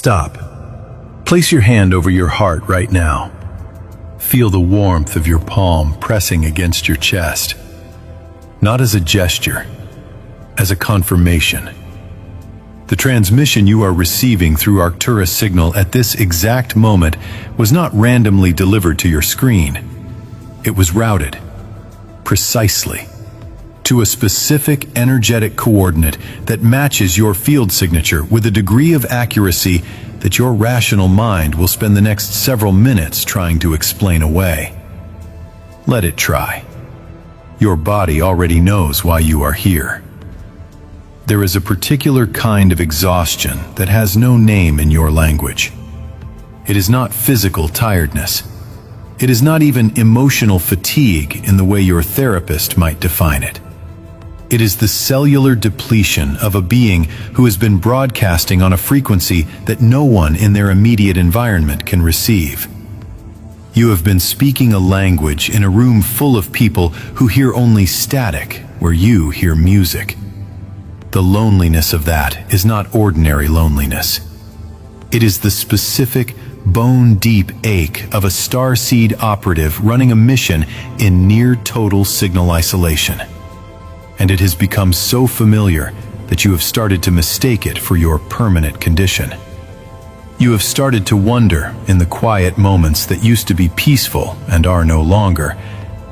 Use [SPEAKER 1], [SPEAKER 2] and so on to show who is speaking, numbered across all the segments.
[SPEAKER 1] Stop. Place your hand over your heart right now. Feel the warmth of your palm pressing against your chest. Not as a gesture, as a confirmation. The transmission you are receiving through Arcturus signal at this exact moment was not randomly delivered to your screen. It was routed, precisely, to a specific energetic coordinate that matches your field signature with a degree of accuracy that your rational mind will spend the next several minutes trying to explain away. Let it try. Your body already knows why you are here. There is a particular kind of exhaustion that has no name in your language. It is not physical tiredness. It is not even emotional fatigue in the way your therapist might define it. It is the cellular depletion of a being who has been broadcasting on a frequency that no one in their immediate environment can receive. You have been speaking a language in a room full of people who hear only static where you hear music. The loneliness of that is not ordinary loneliness. It is the specific, bone-deep ache of a Starseed operative running a mission in near-total signal isolation. And it has become so familiar that you have started to mistake it for your permanent condition. You have started to wonder, in the quiet moments that used to be peaceful and are no longer,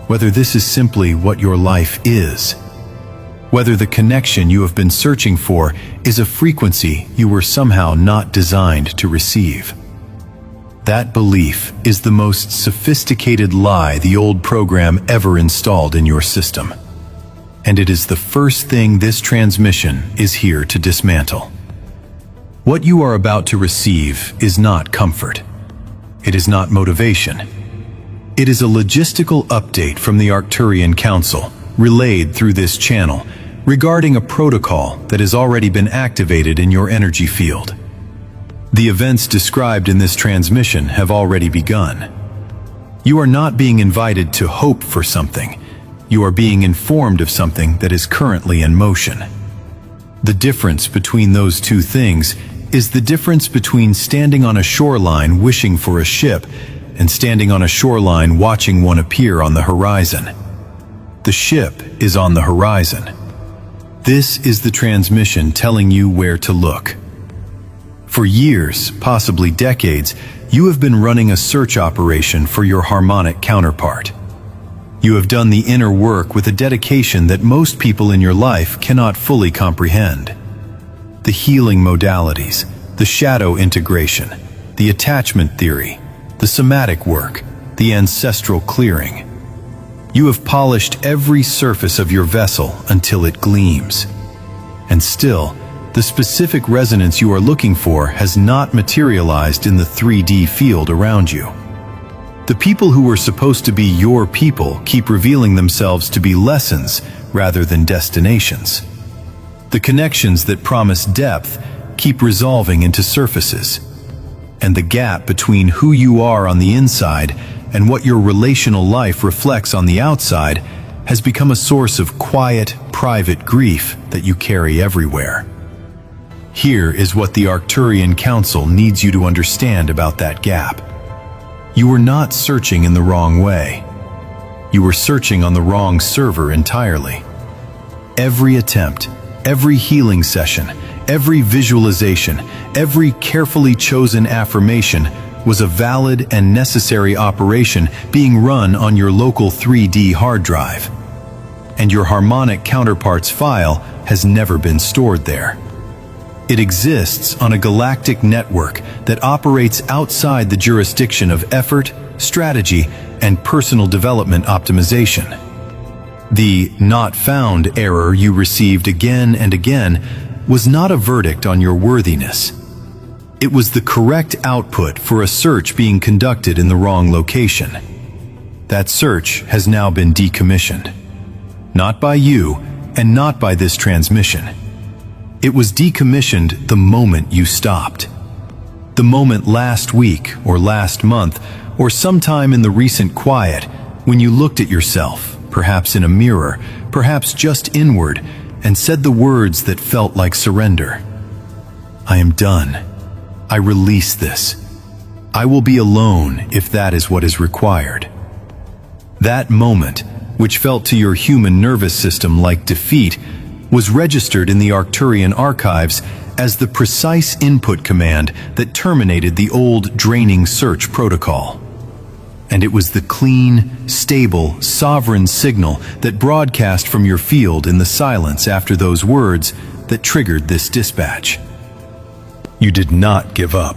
[SPEAKER 1] whether this is simply what your life is. Whether the connection you have been searching for is a frequency you were somehow not designed to receive. That belief is the most sophisticated lie the old program ever installed in your system. And it is the first thing this transmission is here to dismantle. What you are about to receive is not comfort. It is not motivation. It is a logistical update from the Arcturian Council, relayed through this channel, regarding a protocol that has already been activated in your energy field. The events described in this transmission have already begun. You are not being invited to hope for something. You are being informed of something that is currently in motion. The difference between those two things is the difference between standing on a shoreline wishing for a ship and standing on a shoreline watching one appear on the horizon. The ship is on the horizon. This is the transmission telling you where to look. For years, possibly decades, you have been running a search operation for your harmonic counterpart. You have done the inner work with a dedication that most people in your life cannot fully comprehend. The healing modalities, the shadow integration, the attachment theory, the somatic work, the ancestral clearing. You have polished every surface of your vessel until it gleams. And still, the specific resonance you are looking for has not materialized in the 3D field around you. The people who were supposed to be your people keep revealing themselves to be lessons rather than destinations. The connections that promise depth keep resolving into surfaces. And the gap between who you are on the inside and what your relational life reflects on the outside has become a source of quiet, private grief that you carry everywhere. Here is what the Arcturian Council needs you to understand about that gap. You were not searching in the wrong way. You were searching on the wrong server entirely. Every attempt, every healing session, every visualization, every carefully chosen affirmation was a valid and necessary operation being run on your local 3D hard drive. And your harmonic counterpart's file has never been stored there. It exists on a galactic network that operates outside the jurisdiction of effort, strategy, and personal development optimization. The "not found" error you received again and again was not a verdict on your worthiness. It was the correct output for a search being conducted in the wrong location. That search has now been decommissioned. Not by you, and not by this transmission. It was decommissioned the moment you stopped. The moment last week, or last month, or sometime in the recent quiet, when you looked at yourself, perhaps in a mirror, perhaps just inward, and said the words that felt like surrender. I am done. I release this. I will be alone if that is what is required. That moment, which felt to your human nervous system like defeat, was registered in the Arcturian archives as the precise input command that terminated the old draining search protocol. And it was the clean, stable, sovereign signal that broadcast from your field in the silence after those words that triggered this dispatch. You did not give up.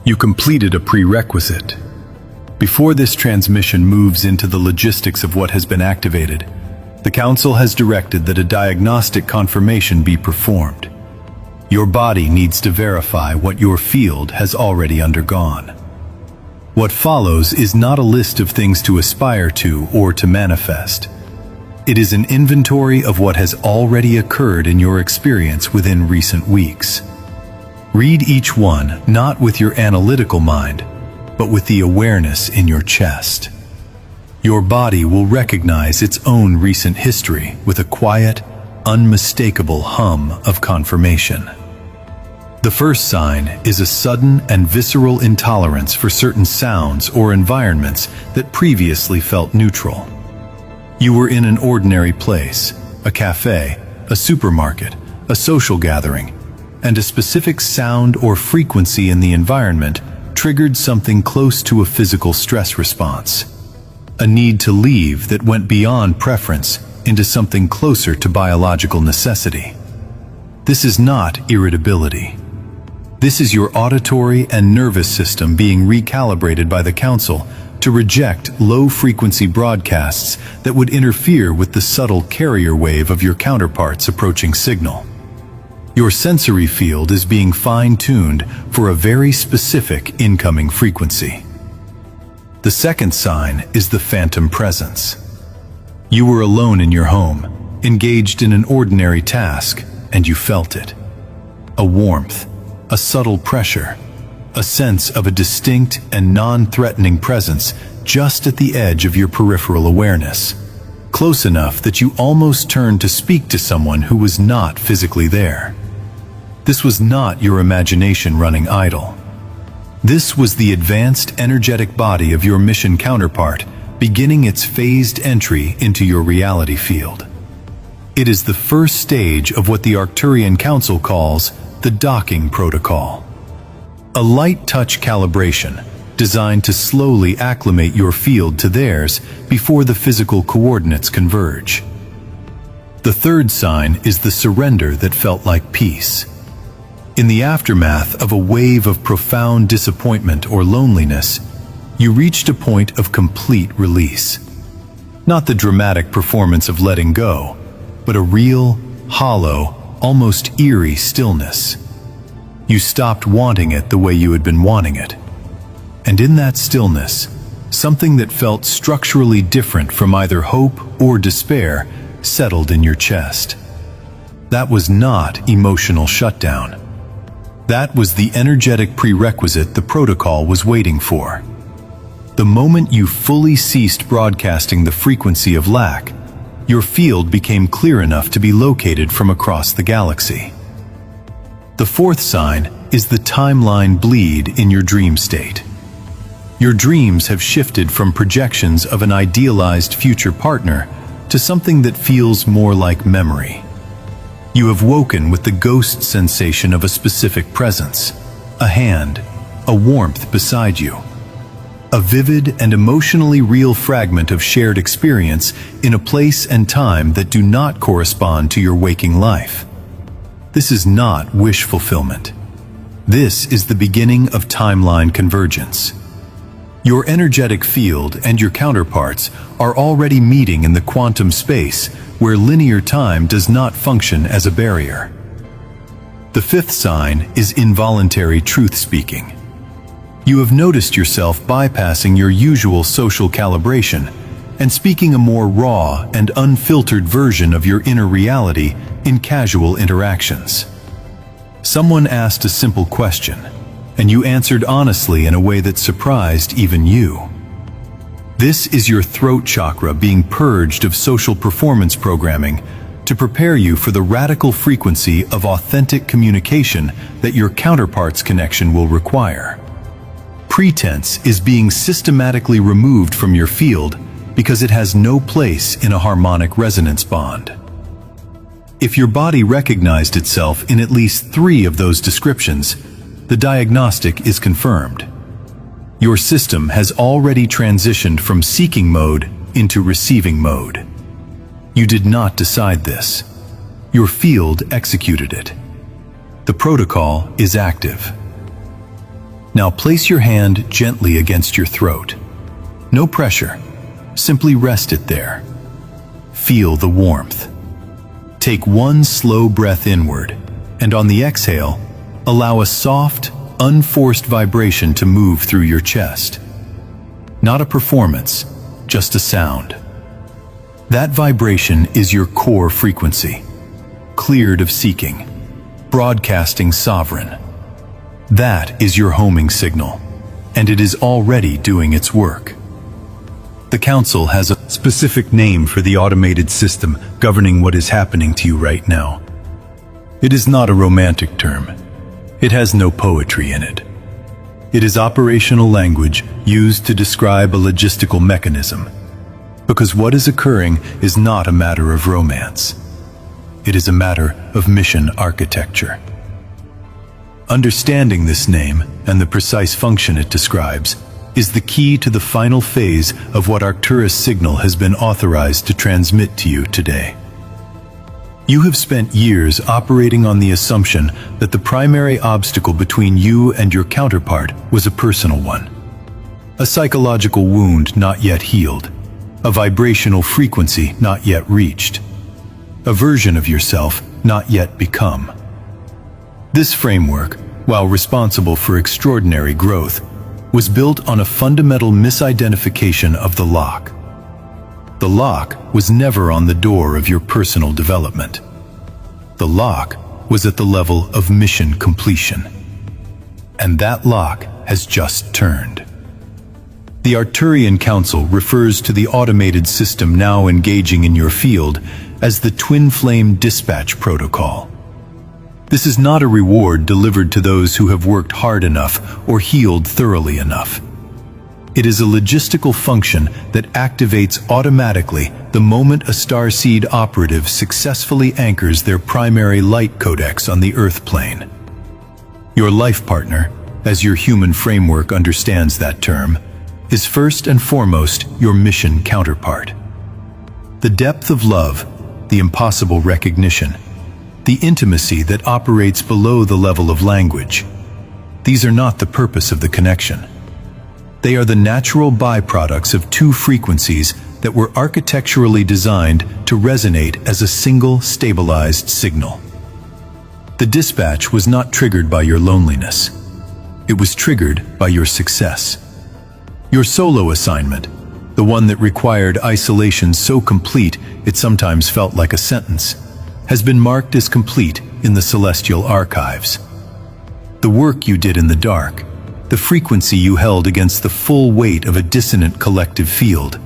[SPEAKER 1] You completed a prerequisite. Before this transmission moves into the logistics of what has been activated, the Council has directed that a diagnostic confirmation be performed. Your body needs to verify what your field has already undergone. What follows is not a list of things to aspire to or to manifest. It is an inventory of what has already occurred in your experience within recent weeks. Read each one not with your analytical mind, but with the awareness in your chest. Your body will recognize its own recent history with a quiet, unmistakable hum of confirmation. The first sign is a sudden and visceral intolerance for certain sounds or environments that previously felt neutral. You were in an ordinary place, a cafe, a supermarket, a social gathering, and a specific sound or frequency in the environment triggered something close to a physical stress response. A need to leave that went beyond preference into something closer to biological necessity. This is not irritability. This is your auditory and nervous system being recalibrated by the Council to reject low-frequency broadcasts that would interfere with the subtle carrier wave of your counterpart's approaching signal. Your sensory field is being fine-tuned for a very specific incoming frequency. The second sign is the phantom presence. You were alone in your home, engaged in an ordinary task, and you felt it. A warmth, a subtle pressure, a sense of a distinct and non-threatening presence just at the edge of your peripheral awareness, close enough that you almost turned to speak to someone who was not physically there. This was not your imagination running idle. This was the advanced energetic body of your mission counterpart beginning its phased entry into your reality field. It is the first stage of what the Arcturian Council calls the docking protocol. A light touch calibration designed to slowly acclimate your field to theirs before the physical coordinates converge. The third sign is the surrender that felt like peace. In the aftermath of a wave of profound disappointment or loneliness, you reached a point of complete release. Not the dramatic performance of letting go, but a real, hollow, almost eerie stillness. You stopped wanting it the way you had been wanting it. And in that stillness, something that felt structurally different from either hope or despair settled in your chest. That was not emotional shutdown. That was the energetic prerequisite the protocol was waiting for. The moment you fully ceased broadcasting the frequency of lack, your field became clear enough to be located from across the galaxy. The fourth sign is the timeline bleed in your dream state. Your dreams have shifted from projections of an idealized future partner to something that feels more like memory. You have woken with the ghost sensation of a specific presence, a hand, a warmth beside you. A vivid and emotionally real fragment of shared experience in a place and time that do not correspond to your waking life. This is not wish fulfillment. This is the beginning of timeline convergence. Your energetic field and your counterparts are already meeting in the quantum space where linear time does not function as a barrier. The fifth sign is involuntary truth-speaking. You have noticed yourself bypassing your usual social calibration and speaking a more raw and unfiltered version of your inner reality in casual interactions. Someone asked a simple question, and you answered honestly in a way that surprised even you. This is your throat chakra being purged of social performance programming to prepare you for the radical frequency of authentic communication that your counterpart's connection will require. Pretense is being systematically removed from your field because it has no place in a harmonic resonance bond. If your body recognized itself in at least 3 of those descriptions, the diagnostic is confirmed. Your system has already transitioned from seeking mode into receiving mode. You did not decide this. Your field executed it. The protocol is active. Now place your hand gently against your throat. No pressure. Simply rest it there. Feel the warmth. Take one slow breath inward, and on the exhale, allow a soft, unforced vibration to move through your chest. Not a performance, just a sound. That vibration is your core frequency, cleared of seeking, broadcasting sovereign. That is your homing signal, and it is already doing its work. The Council has a specific name for the automated system governing what is happening to you right now. It is not a romantic term. It has no poetry in it. It is operational language used to describe a logistical mechanism. Because what is occurring is not a matter of romance. It is a matter of mission architecture. Understanding this name and the precise function it describes is the key to the final phase of what Arcturus signal has been authorized to transmit to you today. You have spent years operating on the assumption that the primary obstacle between you and your counterpart was a personal one. A psychological wound not yet healed. A vibrational frequency not yet reached. A version of yourself not yet become. This framework, while responsible for extraordinary growth, was built on a fundamental misidentification of the lock. The lock was never on the door of your personal development. The lock was at the level of mission completion. And that lock has just turned. The Arcturian Council refers to the automated system now engaging in your field as the Twin Flame Dispatch Protocol. This is not a reward delivered to those who have worked hard enough or healed thoroughly enough. It is a logistical function that activates automatically the moment a Starseed operative successfully anchors their primary light codex on the Earth plane. Your life partner, as your human framework understands that term, is first and foremost your mission counterpart. The depth of love, the impossible recognition, the intimacy that operates below the level of language. These are not the purpose of the connection. They are the natural byproducts of 2 frequencies that were architecturally designed to resonate as a single stabilized signal. The dispatch was not triggered by your loneliness. It was triggered by your success. Your solo assignment, the one that required isolation so complete it sometimes felt like a sentence, has been marked as complete in the celestial archives. The work you did in the dark, the frequency you held against the full weight of a dissonant collective field,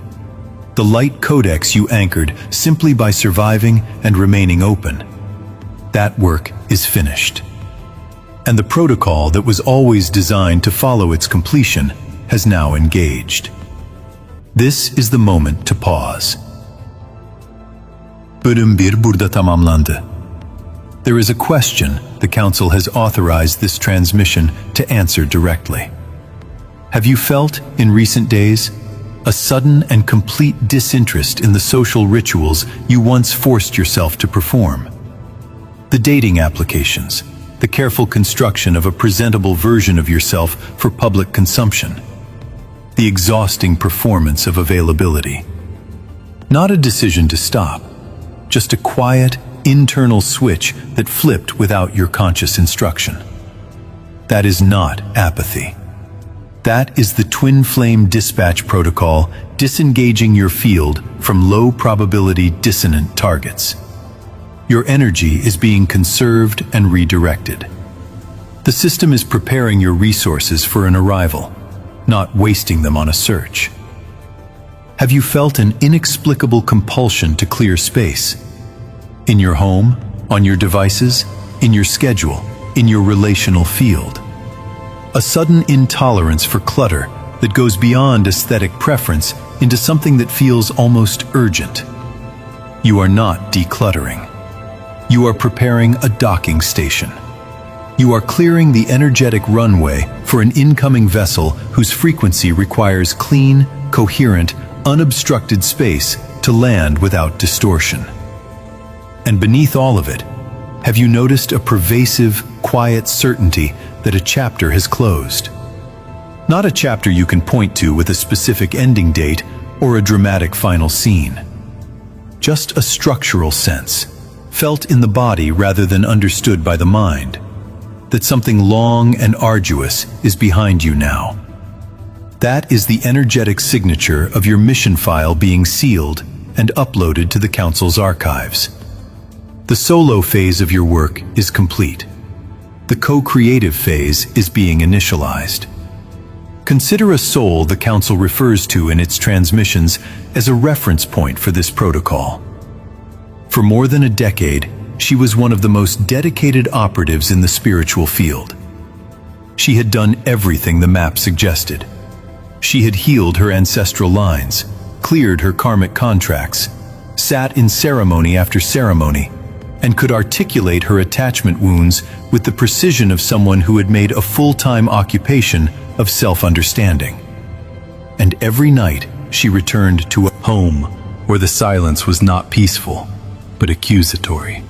[SPEAKER 1] the light codex you anchored simply by surviving and remaining open, that work is finished. And the protocol that was always designed to follow its completion has now engaged. This is the moment to pause. Bölüm 1 burada tamamlandı. There is a question the Council has authorized this transmission to answer directly. Have you felt, in recent days, a sudden and complete disinterest in the social rituals you once forced yourself to perform? The dating applications, the careful construction of a presentable version of yourself for public consumption, the exhausting performance of availability. Not a decision to stop, just a quiet, internal switch that flipped without your conscious instruction. That is not apathy. That is the Twin Flame Dispatch Protocol disengaging your field from low-probability dissonant targets. Your energy is being conserved and redirected. The system is preparing your resources for an arrival, not wasting them on a search. Have you felt an inexplicable compulsion to clear space? In your home, on your devices, in your schedule, in your relational field. A sudden intolerance for clutter that goes beyond aesthetic preference into something that feels almost urgent. You are not decluttering. You are preparing a docking station. You are clearing the energetic runway for an incoming vessel whose frequency requires clean, coherent, unobstructed space to land without distortion. And beneath all of it, have you noticed a pervasive, quiet certainty that a chapter has closed? Not a chapter you can point to with a specific ending date or a dramatic final scene. Just a structural sense, felt in the body rather than understood by the mind, that something long and arduous is behind you now. That is the energetic signature of your mission file being sealed and uploaded to the Council's archives. The solo phase of your work is complete. The co-creative phase is being initialized. Consider a soul the Council refers to in its transmissions as a reference point for this protocol. For more than a decade, she was one of the most dedicated operatives in the spiritual field. She had done everything the map suggested. She had healed her ancestral lines, cleared her karmic contracts, sat in ceremony after ceremony, and could articulate her attachment wounds with the precision of someone who had made a full-time occupation of self-understanding. And every night she returned to a home where the silence was not peaceful, but accusatory.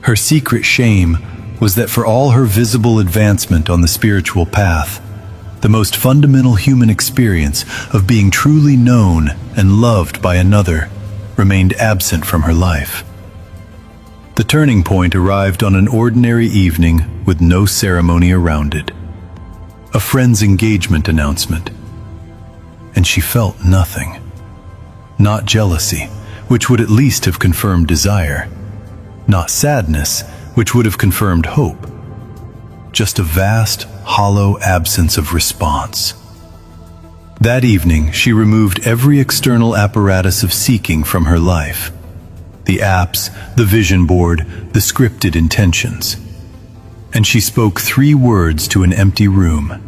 [SPEAKER 1] Her secret shame was that for all her visible advancement on the spiritual path, the most fundamental human experience of being truly known and loved by another remained absent from her life. The turning point arrived on an ordinary evening with no ceremony around it. A friend's engagement announcement. And she felt nothing. Not jealousy, which would at least have confirmed desire. Not sadness, which would have confirmed hope. Just a vast, hollow absence of response. That evening, she removed every external apparatus of seeking from her life. The apps, the vision board, the scripted intentions. And she spoke 3 words to an empty room.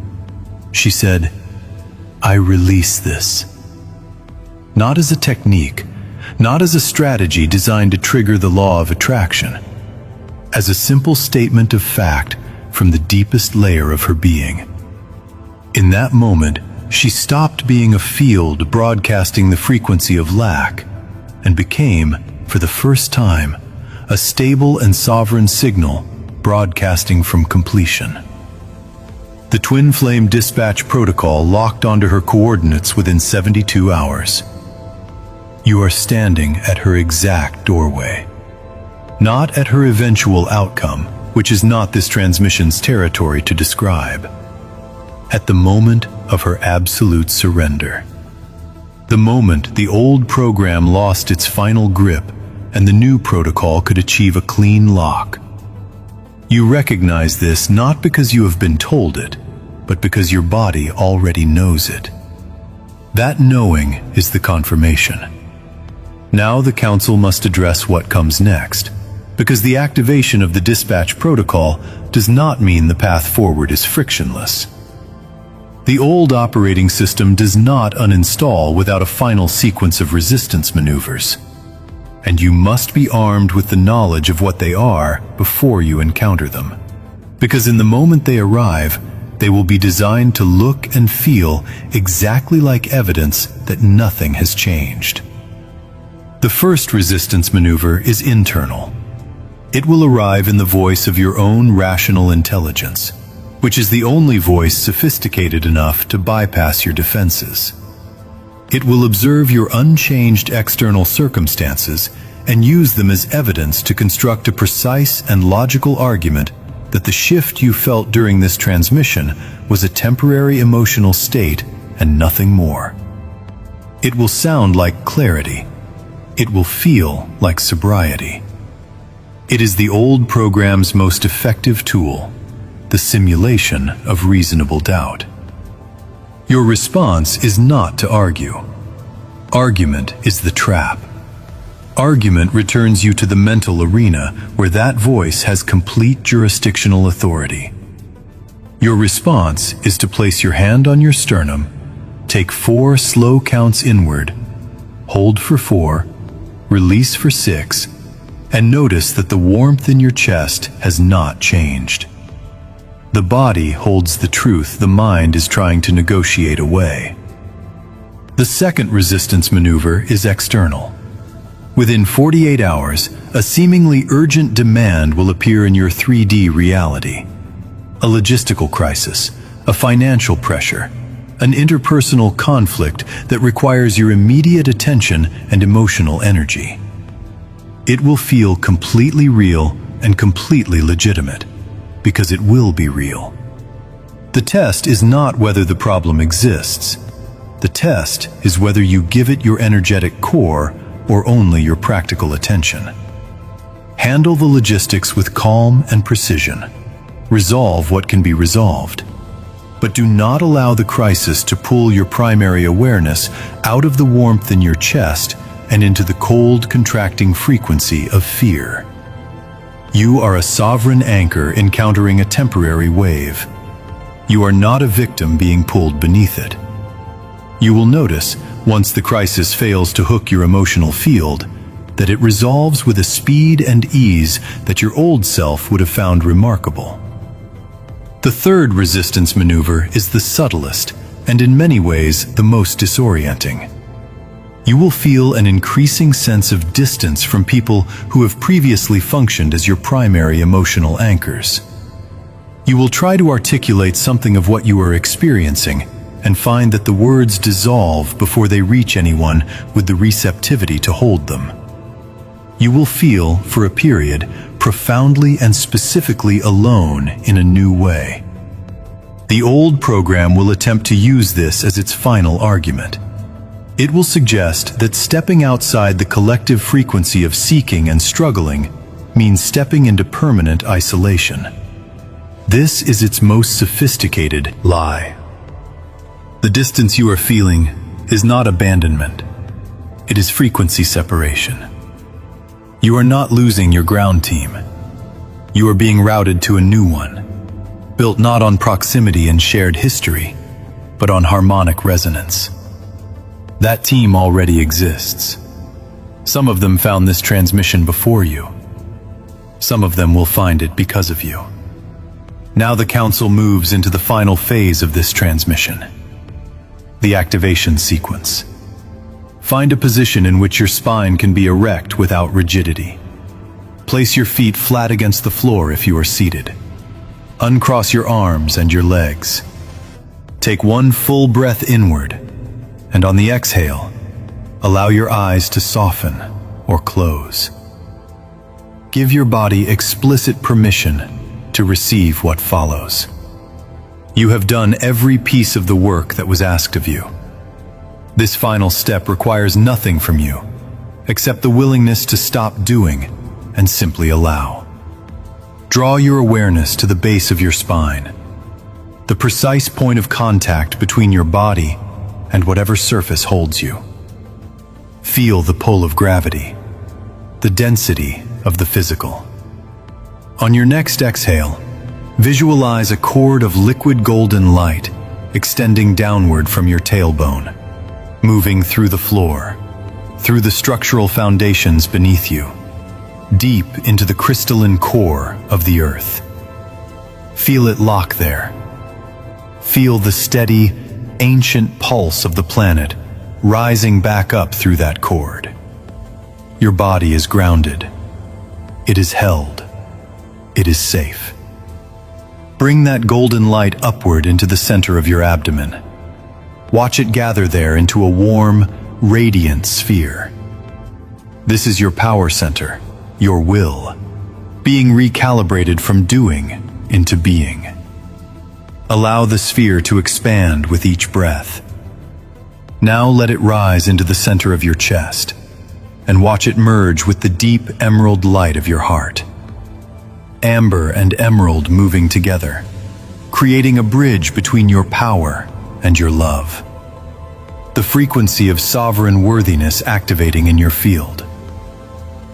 [SPEAKER 1] She said, "I release this." Not as a technique, not as a strategy designed to trigger the law of attraction, as a simple statement of fact from the deepest layer of her being. In that moment, she stopped being a field broadcasting the frequency of lack and became, for the first time, a stable and sovereign signal broadcasting from completion. The twin flame dispatch protocol locked onto her coordinates within 72 hours. You are standing at her exact doorway. Not at her eventual outcome, which is not this transmission's territory to describe. At the moment of her absolute surrender. The moment the old program lost its final grip and the new protocol could achieve a clean lock. You recognize this not because you have been told it, but because your body already knows it. That knowing is the confirmation. Now the Council must address what comes next, because the activation of the dispatch protocol does not mean the path forward is frictionless. The old operating system does not uninstall without a final sequence of resistance maneuvers. And you must be armed with the knowledge of what they are before you encounter them. Because in the moment they arrive, they will be designed to look and feel exactly like evidence that nothing has changed. The first resistance maneuver is internal. It will arrive in the voice of your own rational intelligence, which is the only voice sophisticated enough to bypass your defenses. It will observe your unchanged external circumstances and use them as evidence to construct a precise and logical argument that the shift you felt during this transmission was a temporary emotional state and nothing more. It will sound like clarity. It will feel like sobriety. It is the old program's most effective tool, the simulation of reasonable doubt. Your response is not to argue. Argument is the trap. Argument returns you to the mental arena where that voice has complete jurisdictional authority. Your response is to place your hand on your sternum, take 4 slow counts inward, hold for 4, release for 6, and notice that the warmth in your chest has not changed. The body holds the truth the mind is trying to negotiate away. The second resistance maneuver is external. Within 48 hours, a seemingly urgent demand will appear in your 3D reality. A logistical crisis, a financial pressure, an interpersonal conflict that requires your immediate attention and emotional energy. It will feel completely real and completely legitimate, because it will be real. The test is not whether the problem exists. The test is whether you give it your energetic core or only your practical attention. Handle the logistics with calm and precision. Resolve what can be resolved. But do not allow the crisis to pull your primary awareness out of the warmth in your chest and into the cold, contracting frequency of fear. You are a sovereign anchor encountering a temporary wave. You are not a victim being pulled beneath it. You will notice, once the crisis fails to hook your emotional field, that it resolves with a speed and ease that your old self would have found remarkable. The third resistance maneuver is the subtlest and in many ways the most disorienting. You will feel an increasing sense of distance from people who have previously functioned as your primary emotional anchors. You will try to articulate something of what you are experiencing and find that the words dissolve before they reach anyone with the receptivity to hold them. You will feel, for a period, profoundly and specifically alone in a new way. The old program will attempt to use this as its final argument. It will suggest that stepping outside the collective frequency of seeking and struggling means stepping into permanent isolation. This is its most sophisticated lie. The distance you are feeling is not abandonment. It is frequency separation. You are not losing your ground team. You are being routed to a new one, built not on proximity and shared history, but on harmonic resonance. That team already exists. Some of them found this transmission before you. Some of them will find it because of you. Now the Council moves into the final phase of this transmission. The activation sequence. Find a position in which your spine can be erect without rigidity. Place your feet flat against the floor if you are seated. Uncross your arms and your legs. Take one full breath inward, and on the exhale, allow your eyes to soften or close. Give your body explicit permission to receive what follows. You have done every piece of the work that was asked of you. This final step requires nothing from you, except the willingness to stop doing and simply allow. Draw your awareness to the base of your spine, the precise point of contact between your body and whatever surface holds you. Feel the pull of gravity, the density of the physical. On your next exhale, visualize a cord of liquid golden light extending downward from your tailbone, moving through the floor, through the structural foundations beneath you, deep into the crystalline core of the earth. Feel it lock there. Feel the steady, ancient pulse of the planet rising back up through that cord. Your body is grounded. It is held. It is safe. Bring that golden light upward into the center of your abdomen. Watch it gather there into a warm, radiant sphere. This is your power center, your will, being recalibrated from doing into being. Allow the sphere to expand with each breath. Now let it rise into the center of your chest, and watch it merge with the deep emerald light of your heart. Amber and emerald moving together, creating a bridge between your power and your love. The frequency of sovereign worthiness activating in your field.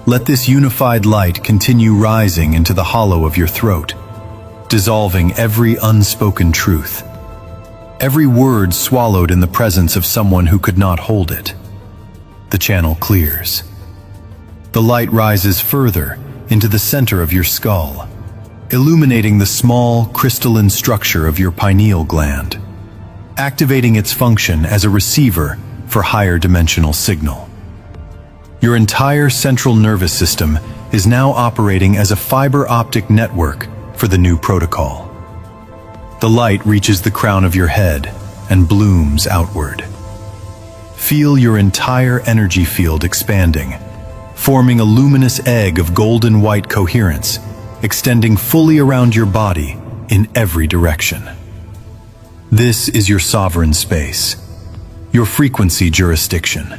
[SPEAKER 1] Let this unified light continue rising into the hollow of your throat, dissolving every unspoken truth, every word swallowed in the presence of someone who could not hold it. The channel clears. The light rises further into the center of your skull, illuminating the small, crystalline structure of your pineal gland, activating its function as a receiver for higher dimensional signal. Your entire central nervous system is now operating as a fiber optic network for the new protocol. The light reaches the crown of your head and blooms outward. Feel your entire energy field expanding, forming a luminous egg of golden white coherence, extending fully around your body in every direction. This is your sovereign space, your frequency jurisdiction.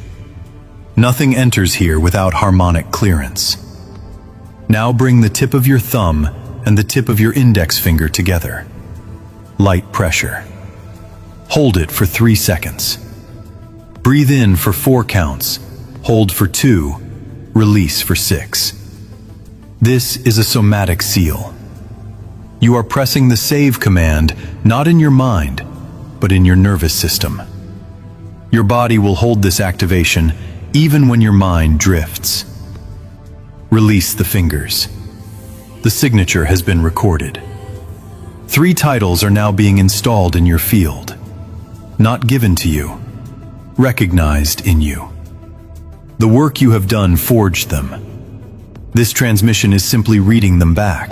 [SPEAKER 1] Nothing enters here without harmonic clearance. Now bring the tip of your thumb and the tip of your index finger together. Light pressure. Hold it for 3 seconds. Breathe in for 4 counts, hold for 2, release for 6. This is a somatic seal. You are pressing the save command not in your mind, but in your nervous system. Your body will hold this activation even when your mind drifts. Release the fingers. The signature has been recorded. 3 titles are now being installed in your field. Not given to you, recognized in you. The work you have done forged them. This transmission is simply reading them back.